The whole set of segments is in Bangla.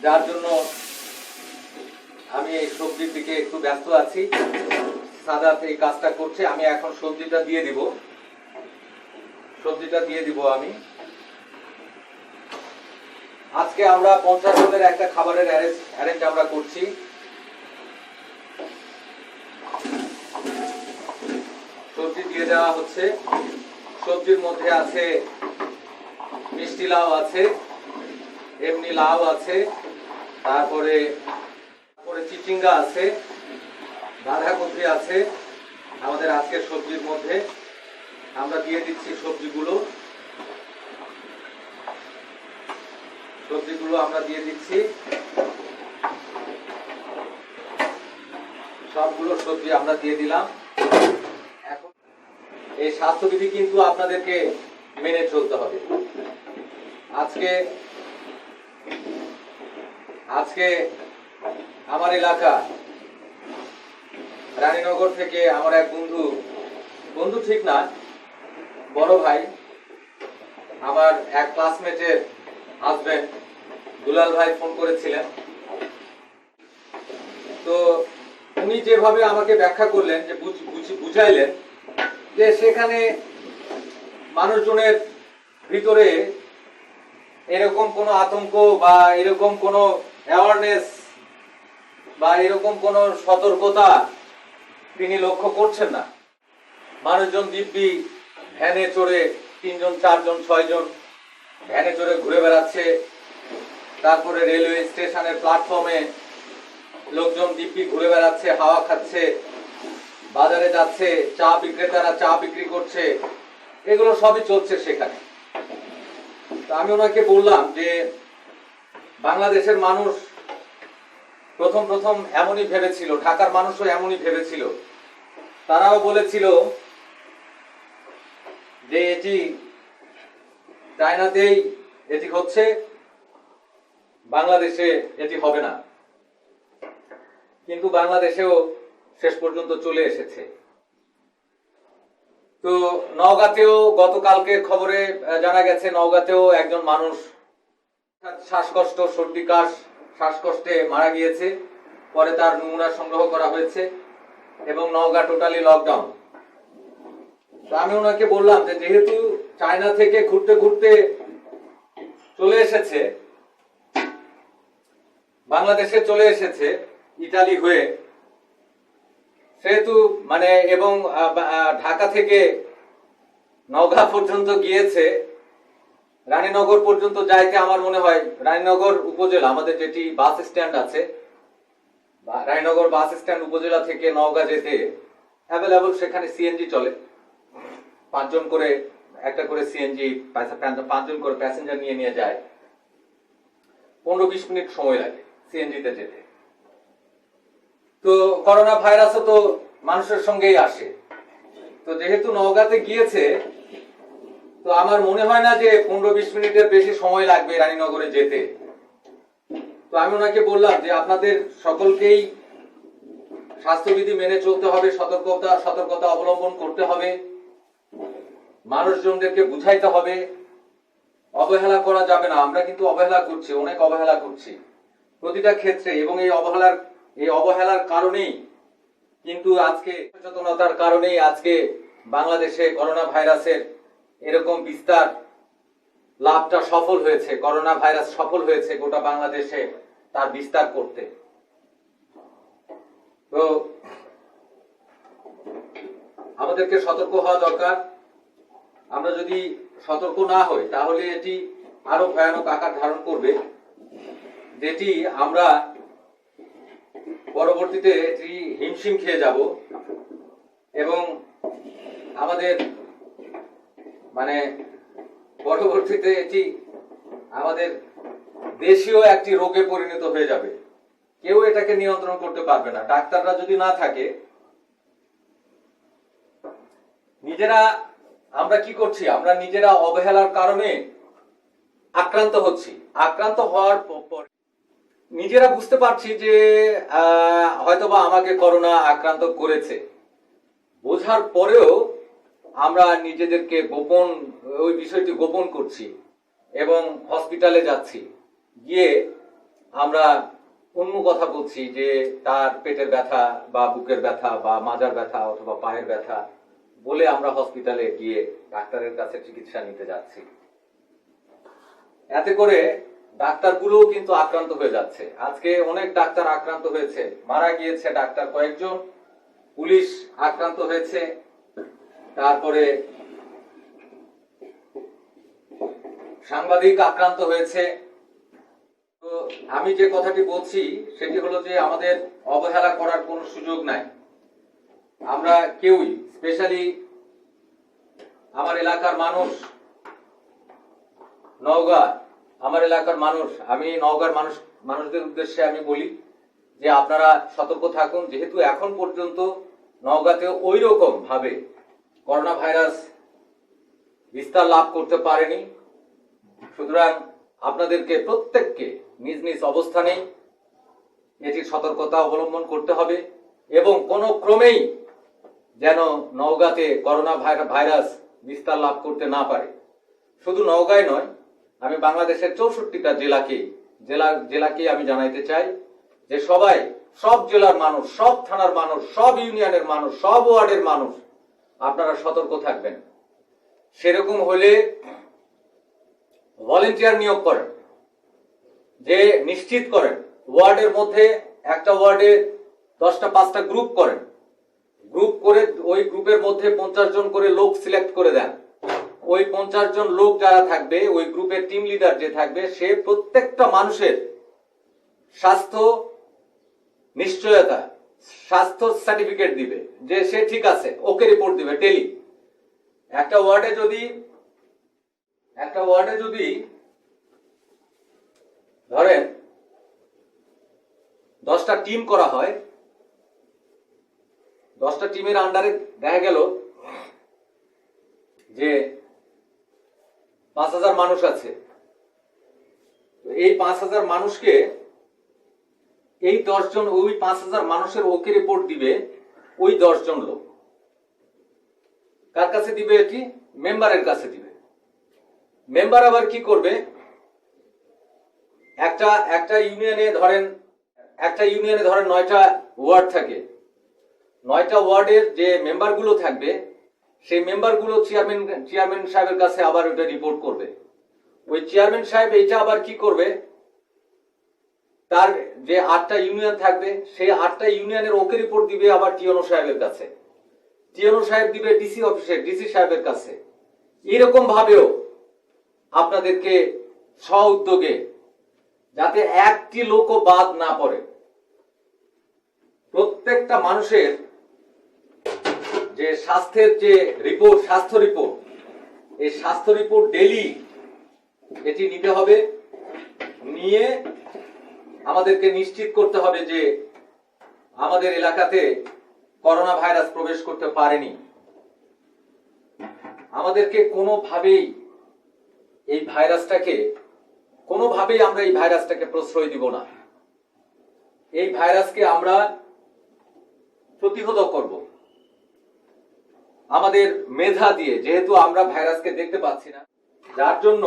যার জন্য আমি এই সবজির দিকে একটু ব্যস্ত আছি। সাদাত এই কাজটা করছে, আমি এখন সবজিটা দিয়ে দিব। আমি আজকে আমরা 50 জনের একটা খাবারের অ্যারেঞ্জ আমরা করছি। সবজি দিয়ে দেওয়া হচ্ছে। সবজির মধ্যে আছে মিষ্টি লাউ আছে, এমনি লাউ আছে, তারপরে চিচিঙ্গা আছে, বাঁধাকপি আছে। আমাদের আজকের সবজির মধ্যে আমরা দিয়ে দিচ্ছি সবজিগুলো আমরা দিয়ে দিচ্ছি। সবগুলো সবজি আমরা দিয়ে দিলাম। এখন এই স্বাস্থ্যবিধি কিন্তু আপনাদেরকে মেনে চলতে হবে। আজকে আমার এলাকা রানীনগর থেকে আমার এক বন্ধু ঠিক না, বড় ভাই, আমার এক ক্লাসমেটের হাজবেন্ড দুলাল ভাই ফোন করেছিলেন। তো উনি যেভাবে আমাকে ব্যাখ্যা করলেন, যে বুঝাইলেন যে সেখানে মানুষজনের ভিতরে এরকম কোনো আতঙ্ক বা এরকম কোনো অ্যাওয়ারনেস বা এরকম কোনো সতর্কতা তিনি লক্ষ্য করছেন না। মানুষজন দিব্যি ভ্যানে চড়ে 3 জন 4 জন 6 জন ভ্যানে চড়ে ঘুরে বেড়াচ্ছে। তারপরে রেলওয়ে স্টেশনের প্ল্যাটফর্মে লোকজন দিব্যি ঘুরে বেড়াচ্ছে, হাওয়া খাচ্ছে, বাজারে যাচ্ছে, চা বিক্রেতারা চা বিক্রি করছে, এগুলো সবই চলছে সেখানে। তো আমি ওনাকে বললাম যে বাংলাদেশের মানুষ প্রথম এমনই ভেবেছিল, ঢাকার মানুষও এমনই ভেবেছিল। তারাও বলেছিল যে এটি চায়নাতেই এটি হচ্ছে, বাংলাদেশে এটি হবে না। কিন্তু বাংলাদেশেও শেষ পর্যন্ত চলে এসেছে। তো নওগাঁতেও গতকালকের খবরে জানা গেছে, নওগাঁতেও একজন মানুষ শ্বাসকষ্ট, সর্দি কাশ, শ্বাসকষ্টে মারা গিয়েছে। পরে তার নমুনা সংগ্রহ করা হয়েছে এবং নওগাঁ টোটালি লকডাউন। তো আমি ওনাকে বললাম যে যেহেতু চায়না থেকে ঘুরতে ঘুরতে চলে এসেছে, বাংলাদেশে চলে এসেছে ইতালি হয়ে, সেহেতু মানে এবং ঢাকা থেকে নওগাঁ পর্যন্ত গিয়েছে, রানীনগর পর্যন্ত যাইতে আমার মনে হয় রানীনগর উপজেলা, আমাদের যেটি বাস স্ট্যান্ড আছে, রানীনগর বাস স্ট্যান্ড উপজেলা থেকে নওগাঁ যেতে অ্যাভেলেবল সেখানে সিএনজি চলে। 5 জন করে একটা করে সিএনজি, 5 জন করে প্যাসেঞ্জার নিয়ে যায়। 15-20 মিনিট সময় লাগে সিএনজিতে যেতে। তো করোনা ভাইরাসও তো মানুষের সঙ্গেই আসে। তো যেহেতু নওগাঁতে গিয়েছে, তো আমার মনে হয় না যে 15-20 মিনিটের বেশি সময় লাগবে রানীনগরে যেতে। তো আমি ওনাকে বললাম যে আপনাদের সকলকেই স্বাস্থ্যবিধি মেনে চলতে হবে, সতর্কতা অবলম্বন করতে হবে, মানুষজনদেরকে বুঝাইতে হবে, অবহেলা করা যাবে না। আমরা কিন্তু অবহেলা করছি, অনেক অবহেলা করছি প্রতিটা ক্ষেত্রে, এবং এই অবহেলার কারণেই কিন্তু আজকে সচেতনতার কারণেই আজকে বাংলাদেশে করোনা ভাইরাসের এরকম বিস্তার লাভটা সফল হয়েছে। করোনা ভাইরাস সফল হয়েছে গোটা বাংলাদেশে তার বিস্তার করতে। তো আমাদেরকে সতর্ক হওয়া দরকার। আমরা যদি সতর্ক না হই তাহলে এটি আরো ভয়ানক আকার ধারণ করবে, যেটি আমরা পরবর্তীতে এটি হিমশিম খেয়ে যাব এবং আমাদের মানে পরবর্তীতে এটি আমাদের দেশীয় একটি রোগে পরিণত হয়ে যাবে। কেউ এটাকে নিয়ন্ত্রণ করতে পারবে না। ডাক্তাররা যদি না থাকে, আমরা কি করছি, আমরা নিজেরা অবহেলার কারণে আক্রান্ত হচ্ছি। আক্রান্ত হওয়ার পর নিজেরা বুঝতে পারছি যে হয়তোবা আমাকে করোনা আক্রান্ত করেছে, বোঝার পরেও আমরা নিজেদেরকে ওই বিষয়টি গোপন করছি এবং হসপিটালে যাচ্ছি, গিয়ে আমরা অন্য কথা বলছি যে তার পেটের ব্যথা বা বুকের ব্যথা বা মাজার ব্যথা অথবা পায়ের ব্যথা বলে আমরা হসপিটালে গিয়ে ডাক্তারের কাছে চিকিৎসা নিতে যাচ্ছি। এতে করে ডাক্তারগুলোও কিন্তু আক্রান্ত হয়ে যাচ্ছে। আজকে অনেক ডাক্তার আক্রান্ত হয়েছে, মারা গিয়েছে ডাক্তার কয়েকজন, পুলিশ আক্রান্ত হয়েছে, তারপরে সাংবাদিক আক্রান্ত হয়েছে। তো আমি যে কথাটি বলছি সেটি হলো যে আমাদের অবহেলা করার কোনো সুযোগ নাই। আমরা কেউই, স্পেশালি আমার এলাকার মানুষ, নওগাঁ, আমার এলাকার মানুষ, আমি নওগাঁর মানুষদের উদ্দেশ্যে আমি বলি যে আপনারা সতর্ক থাকুন। যেহেতু এখন পর্যন্ত নওগাঁতে ওই রকম ভাবে করোনা ভাইরাস বিস্তার লাভ করতে পারেনি, সুতরাং আপনাদেরকে প্রত্যেককে নিজ নিজ অবস্থানে এটির সতর্কতা অবলম্বন করতে হবে এবং কোনো ক্রমেই যেন নওগাঁতে করোনা ভাইরাস বিস্তার লাভ করতে না পারে। শুধু নওগাঁয় নয়, আমি বাংলাদেশের 64টা জেলাকে আমি জানাইতে চাই যে সবাই, সব জেলার মানুষ, সব থানার মানুষ, সব ইউনিয়নের মানুষ, সব ওয়ার্ডের মানুষ আপনারা সতর্ক থাকবেন। সেরকম হলে ভলেন্টিয়ার নিয়োগ করেন, যে নিশ্চিত করেন ওয়ার্ডের মধ্যে একটা ওয়ার্ডে 10টা 5টা গ্রুপ করেন, গ্রুপ করে ওই গ্রুপের মধ্যে 50 জন করে লোক সিলেক্ট করে দেন। ওই 50 জন লোক যারা থাকবে, ওই গ্রুপের টিম লিডার যে থাকবে, সে প্রত্যেকটা মানুষের স্বাস্থ্য নিশ্চয়তা, স্বাস্থ্য সার্টিফিকেট দিবে যে সে ঠিক আছে, ওকে রিপোর্ট দিবে ডেইলি। একটা ওয়ার্ডে যদি ধরেন 10টা টিম করা হয়, 10টা টিমের আন্ডারে দেখা গেল যে 5000 মানুষ আছে। এই 5000 মানুষকে, এই 10 জন, ওই 5000 মানুষের ওকে রিপোর্ট দিবে ওই 10 জন লোক। কার কাছে দিবে? এটি মেম্বারের কাছে দিবে। মেম্বার আবার কি করবে? একটা ইউনিয়নে ধরেন 9টা ওয়ার্ড থাকে। 9টা ওয়ার্ডের যে মেম্বারগুলো থাকবে, সেই মেম্বারগুলো চেয়ারম্যান সাহেবের কাছে আবার ওটা রিপোর্ট করবে। ওই চেয়ারম্যান সাহেব এটা আবার কি করবে? তার যে 8টা ইউনিয়ন থাকবে, সেই 8টা ইউনিয়নের ওকে রিপোর্ট দিবে আবার টিওনো সাহেবের কাছে। টিওনো সাহেব দিবে ডিসি অফিসে, ডিসি সাহেবের কাছে। এরকম ভাবেও আপনাদেরকে স্ব-উদ্যোগে, যাতে একটি লোকও বাদ না পড়ে, প্রত্যেকটা মানুষের যে স্বাস্থ্যের যে রিপোর্ট, স্বাস্থ্য রিপোর্ট, এই স্বাস্থ্য রিপোর্ট ডেইলি এটি নিতে হবে। নিয়ে আমাদেরকে নিশ্চিত করতে হবে যে আমাদের এলাকাতে করোনা ভাইরাস প্রবেশ করতে পারেনি। আমাদেরকে কোনোভাবেই আমরা এই ভাইরাসটাকে প্রশ্রয় দিব না। এই ভাইরাসকে আমরা প্রতিহত করব আমাদের মেধা দিয়ে, যেহেতু আমরা ভাইরাসকে দেখতে পাচ্ছি না, যার জন্য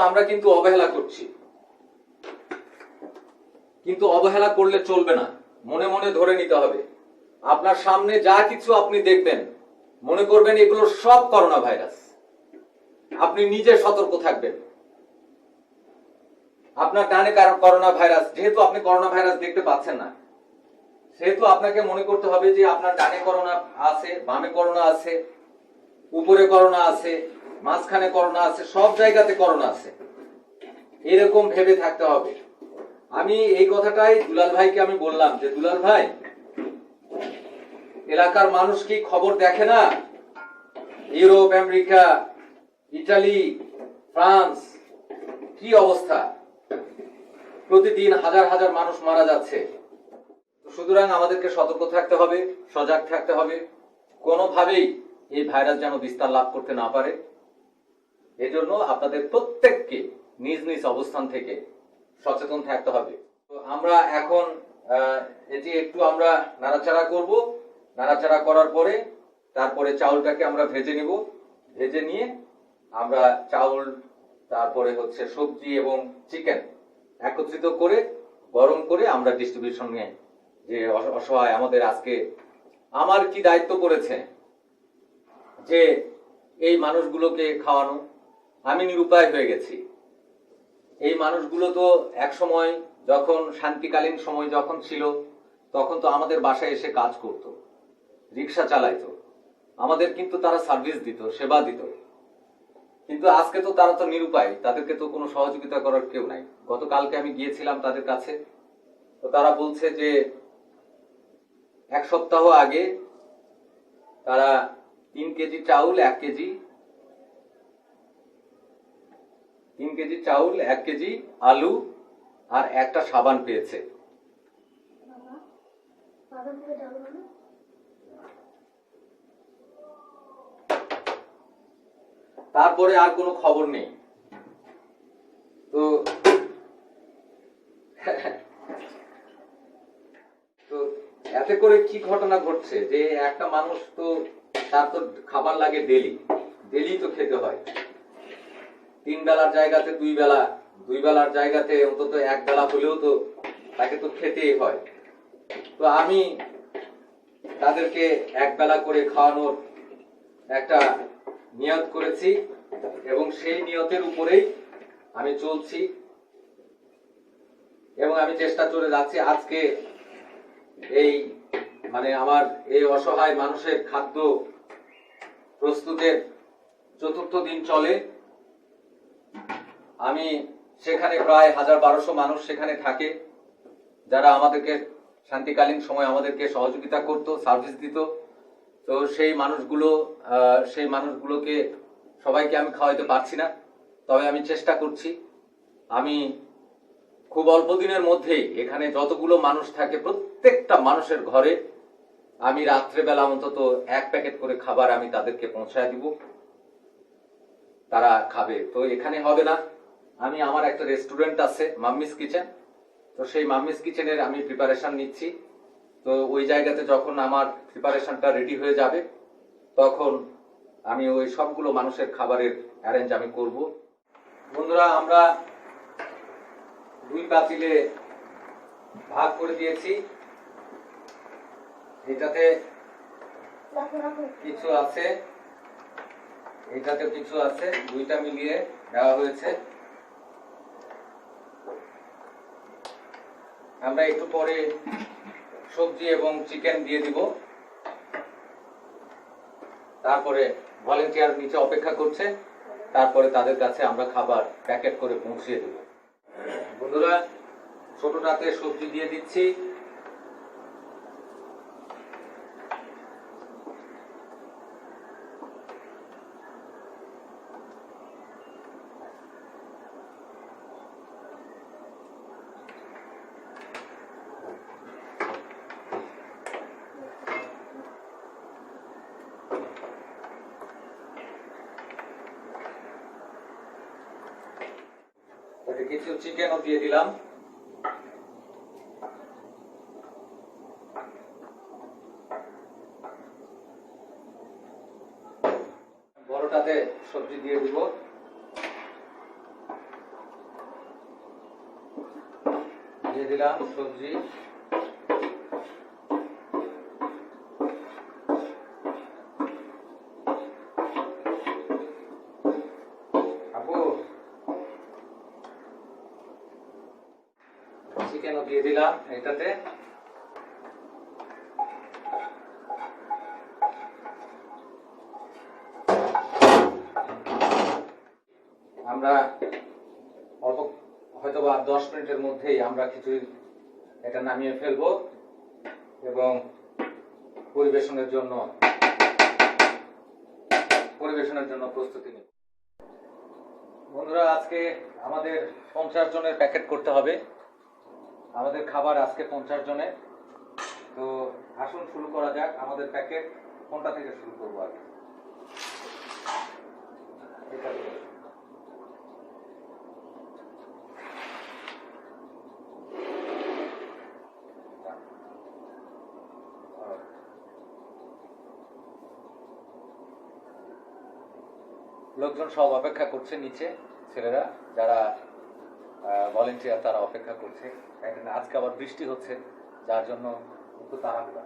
আমরা কিন্তু অবহেলা করছি। কিন্তু অবহেলা করলে চলবে না, মনে মনে ধরে নিতে হবে। আপনার সামনে যা কিছু আপনি দেখবেন, মনে করবেন এগুলো সব করোনা ভাইরাস। আপনি নিজে সতর্ক থাকবেন। আপনার ডানে করোনা ভাইরাস, যেহেতু আপনি করোনা ভাইরাস দেখতে পাচ্ছেন না, সেহেতু আপনাকে মনে করতে হবে যে আপনার ডানে করোনা আছে, বামে করোনা আছে, উপরে করোনা আছে, মাঝখানে করোনা আছে, সব জায়গাতে করোনা আছে। এরকম ভেবে থাকতে হবে। আমি এই কথাটাই দুলাল ভাইকে আমি বললাম যে, দুলাল ভাই, এলাকার মানুষ কি খবর দেখে না? ইউরোপ, আমেরিকা, ইটালি, ফ্রান্স, কি অবস্থা! প্রতিদিন হাজার হাজার মানুষ মারা যাচ্ছে। সুতরাং আমাদেরকে সতর্ক থাকতে হবে, সজাগ থাকতে হবে, কোনোভাবেই এই ভাইরাস যেন বিস্তার লাভ করতে না পারে। এজন্য আপনাদের প্রত্যেককে নিজ নিজ অবস্থান থেকে সচেতন থাকতে হবে। তো আমরা এখন এটি একটু আমরা নাড়াচাড়া করব। নাড়াচাড়া করার পরে তারপরে চাউলটাকে আমরা ভেজে নিব। ভেজে নিয়ে আমরা চাউল, তারপরে হচ্ছে সবজি এবং চিকেন একত্রিত করে গরম করে আমরা ডিস্ট্রিবিউশনে, যে অসহায় আমাদের আজকে আমার কি দায়িত্ব পড়েছে যে এই মানুষগুলোকে খাওয়ানো। আমি নিরুপায় হয়ে গেছি। এই মানুষগুলো তো এক সময় যখন শান্তিকালীন সময় যখন ছিল তখন তো আমাদের বাসায় এসে কাজ করত, রিক্সা চালাইতো, আমাদের কিন্তু তারা সার্ভিস দিত, সেবা দিত। কিন্তু আজকে তো তারা তো নিরুপায়, তাদেরকে তো কোনো সহযোগিতা করার কেউ নাই। গতকালকে আমি গিয়েছিলাম তাদের কাছে, তো তারা বলছে যে এক সপ্তাহ আগে তারা 3 কেজি চাউল 1 কেজি 3 কেজি চাউল 1 কেজি আলু আর একটা সাবান পেয়েছে। তারপরে আর কোনো খবর নেই। তো তো এতে করে কি ঘটনা ঘটছে যে একটা মানুষ তো তার তো খাবার লাগে ডেলি, ডেলি তো খেতে হয়। 3 বেলার জায়গাতে 2 বেলা, 2 বেলার জায়গাতে অন্তত 1 বেলা হলেও তো তাকে তো খেতেই হয়। তো আমি তাদেরকে 1 বেলা করে খাওয়ানোর একটা নিয়ত করেছি এবং সেই নিয়তের উপরেই আমি চলছি এবং আমি চেষ্টা করে যাচ্ছি। আজকে এই মানে আমার এই অসহায় মানুষের খাদ্য প্রস্তুতের 4র্থ দিন চলে। আমি সেখানে প্রায় 1000-1200 মানুষ সেখানে থাকে, যারা আমাদেরকে শান্তিকালীন সময় আমাদেরকে সহযোগিতা করত, সার্ভিস দিত। তো সেই মানুষগুলোকে সবাইকে আমি খাওয়াইতে পারছি না, তবে আমি চেষ্টা করছি। আমি খুব অল্প দিনের মধ্যেই এখানে যতগুলো মানুষ থাকে প্রত্যেকটা মানুষের ঘরে আমি রাত্রেবেলা অন্তত 1 প্যাকেট করে খাবার আমি তাদেরকে পৌঁছায় দিব, তারা খাবে। তো এখানে হবে না, আমি আমার একটা রেস্টুরেন্ট আছে মাম্মিস কিচেন, তো সেই মাম্মিস কিচেনের আমি প্রিপারেশন নিচ্ছি। তো ওই জায়গাতে যখন আমার প্রিপারেশনটা রেডি হয়ে যাবে তখন আমি ওই সবগুলো মানুষের খাবারের অ্যারেঞ্জ আমি করব। বন্ধুরা, আমরা 2 পাতিলে ভাগ করে দিয়েছি। এটাতে কিছু আছে, এটাতে কিছু আছে, 2টা মিলিয়ে দেওয়া হয়েছে। আমরা একটু পরে সবজি এবং চিকেন দিয়ে দিব। তারপরে ভলেন্টিয়ার নিচে অপেক্ষা করছে, তারপরে তাদের কাছে আমরা খাবার প্যাকেট করে পৌঁছিয়ে দেব। বন্ধুরা, ছোটটাতে সবজি দিয়ে দিচ্ছি। কিছু চিকেনও দিয়ে দিলাম। বড়টাতে সবজি দিয়ে দিব। দিয়ে দিলাম সবজি। চিকেনও দিয়ে দিলাম এটাতে। আমরা অল্প হয়তো বা 10 মিনিটের মধ্যেই আমরা খিচুড়ি এটা নামিয়ে ফেলবো এবং পরিবেশনের জন্য প্রস্তুতি নিব। বন্ধুরা, আজকে আমাদের 50 জনের প্যাকেট করতে হবে। আমাদের খাবার আজকে 50 জনের। তো আসুন শুরু করা যাক। আমাদের প্যাকেট কোনটা থেকে শুরু করবো আগে? লোকজন সব অপেক্ষা করছে নিচে, ছেলেরা যারা ভলেন্টিয়ার তারা অপেক্ষা করছে। আজকে আবার বৃষ্টি হচ্ছে, যার জন্য একটু তাড়াহুড়া।